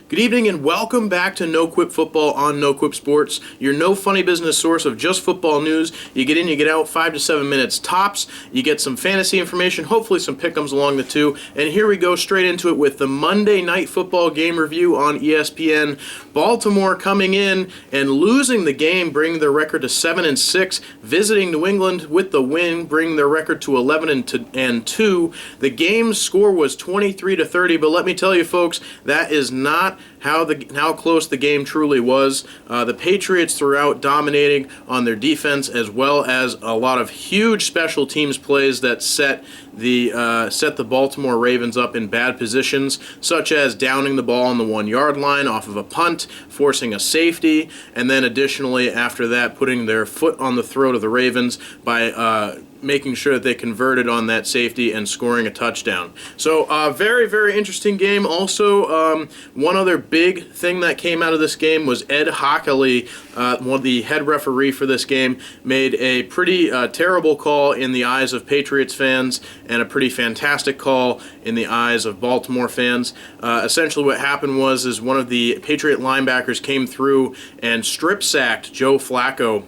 Good evening and welcome back to NoQuipFootball on NoQuip Sports, your no funny business source of just football news. You get in, you get out, 5 to 7 minutes tops. You get some fantasy information, hopefully some pick'ems along the two. And here we go straight into it with the Monday Night Football game review on ESPN. Baltimore coming in and losing the game, bringing their record to 7-6. Visiting New England with the win, bringing their record to 11-2. The game score was 23-30, but let me tell you, folks, that is not how close the game truly was. The Patriots throughout dominating on their defense, as well as a lot of huge special teams plays that set the Baltimore Ravens up in bad positions, such as downing the ball on the 1-yard line off of a punt, forcing a safety, and then additionally after that putting their foot on the throat of the Ravens by making sure that they converted on that safety and scoring a touchdown. So very, very interesting game. Also, one other big thing that came out of this game was Ed Hockley, the head referee for this game, made a pretty terrible call in the eyes of Patriots fans and a pretty fantastic call in the eyes of Baltimore fans. Essentially what happened was one of the Patriot linebackers came through and strip-sacked Joe Flacco,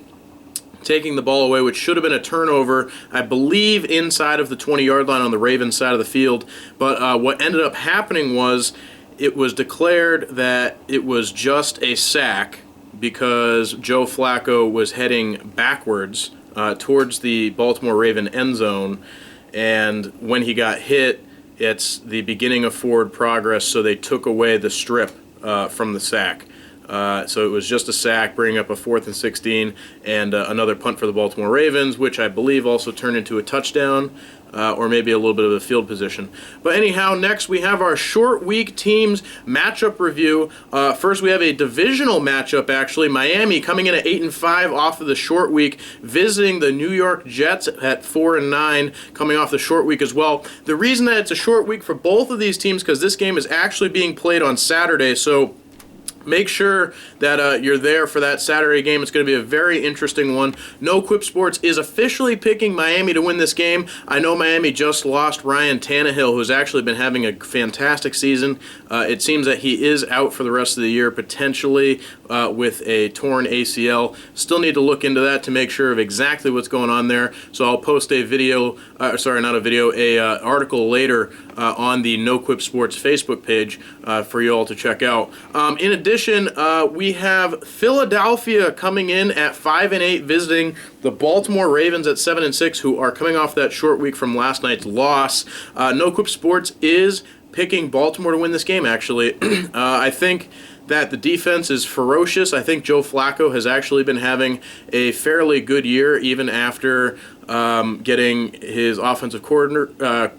taking the ball away, which should have been a turnover, I believe, inside of the 20-yard line on the Ravens side of the field. But what ended up happening was it was declared that it was just a sack because Joe Flacco was heading backwards towards the Baltimore Raven end zone, and when he got hit, it's the beginning of forward progress, so they took away the strip from the sack. So it was just a sack, bringing up a 4th and 16, and another punt for the Baltimore Ravens, which I believe also turned into a touchdown, or maybe a little bit of a field position. But anyhow, next we have our short week teams matchup review. First we have a divisional matchup, actually. Miami coming in at 8-5 off of the short week, visiting the New York Jets at 4-9, coming off the short week as well. The reason that it's a short week for both of these teams, because this game is actually being played on Saturday, so make sure that you're there for that Saturday game. It's going to be a very interesting one. NoQuip Sports is officially picking Miami to win this game. I know Miami just lost Ryan Tannehill, who's actually been having a fantastic season. It seems that he is out for the rest of the year, potentially with a torn ACL. Still need to look into that to make sure of exactly what's going on there. So I'll post a video, article later on the NoQuip Sports Facebook page for you all to check out. In addition, we have Philadelphia coming in at 5-8, visiting the Baltimore Ravens at 7-6, who are coming off that short week from last night's loss. NoQuip Sports is picking Baltimore to win this game, actually. I think that the defense is ferocious. I think Joe Flacco has actually been having a fairly good year, even after getting his offensive coordinator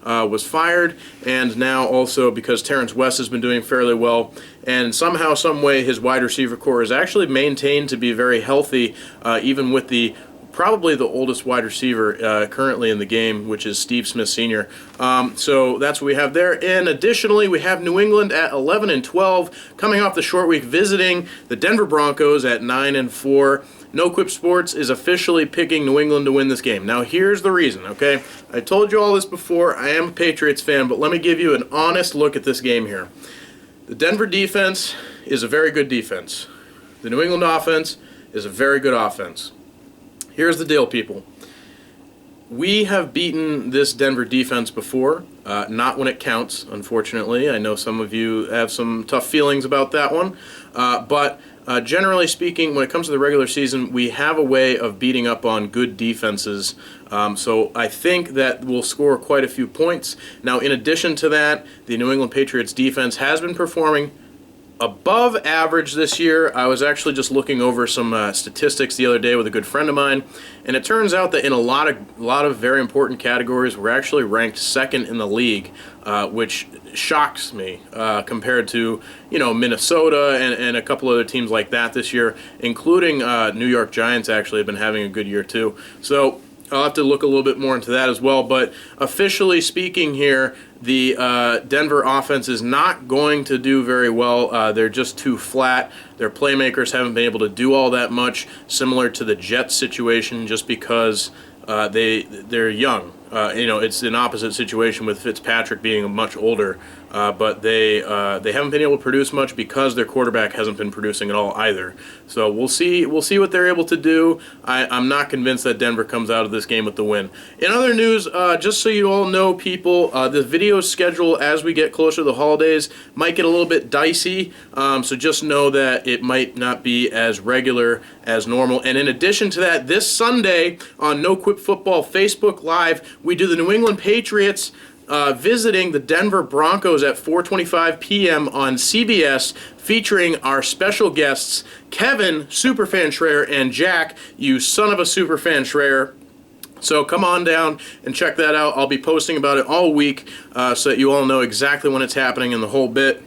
was fired, and now also because Terrence West has been doing fairly well, and somehow, some way, his wide receiver core is actually maintained to be very healthy, even with probably the oldest wide receiver currently in the game, which is Steve Smith Sr. So that's what we have there. And additionally, we have New England at 11-12, coming off the short week, visiting the Denver Broncos at 9-4. NoQuip Sports is officially picking New England to win this game. Now, here's the reason, okay? I told you all this before. I am a Patriots fan, but let me give you an honest look at this game here. The Denver defense is a very good defense. The New England offense is a very good offense. Here's the deal, people. We have beaten this Denver defense before, not when it counts, unfortunately. I know some of you have some tough feelings about that one, but generally speaking, when it comes to the regular season, we have a way of beating up on good defenses. So I think that we'll score quite a few points. Now, in addition to that, the New England Patriots defense has been performing above average this year. I was actually just looking over some statistics the other day with a good friend of mine, and it turns out that in a lot of very important categories, we're actually ranked second in the league, which shocks me compared to Minnesota and a couple other teams like that this year, including New York Giants actually have been having a good year too. So I'll have to look a little bit more into that as well, but officially speaking here, the Denver offense is not going to do very well. They're just too flat. Their playmakers haven't been able to do all that much, similar to the Jets situation, just because they're young. It's an opposite situation with Fitzpatrick being much older, but they haven't been able to produce much because their quarterback hasn't been producing at all either. So we'll see what they're able to do. I'm not convinced that Denver comes out of this game with the win. In other news, just so you all know, people, the video schedule as we get closer to the holidays might get a little bit dicey. So just know that it might not be as regular as normal. And in addition to that, this Sunday on NoQuipFootball Facebook Live, we do the New England Patriots visiting the Denver Broncos at 4:25 p.m. on CBS, featuring our special guests, Kevin, Superfan Schreier, and Jack, you son of a Superfan Schreier. So come on down and check that out. I'll be posting about it all week so that you all know exactly when it's happening and the whole bit.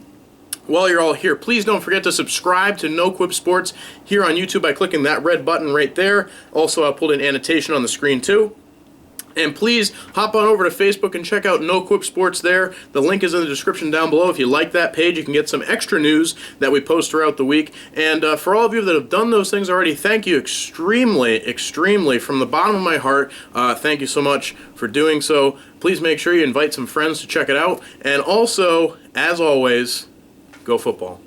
While you're all here, please don't forget to subscribe to NoQuip Sports here on YouTube by clicking that red button right there. Also, I'll put an annotation on the screen too. And please hop on over to Facebook and check out NoQuip Sports there. The link is in the description down below. If you like that page, you can get some extra news that we post throughout the week. And for all of you that have done those things already, thank you extremely, extremely, from the bottom of my heart. Thank you so much for doing so. Please make sure you invite some friends to check it out. And also, as always, go football.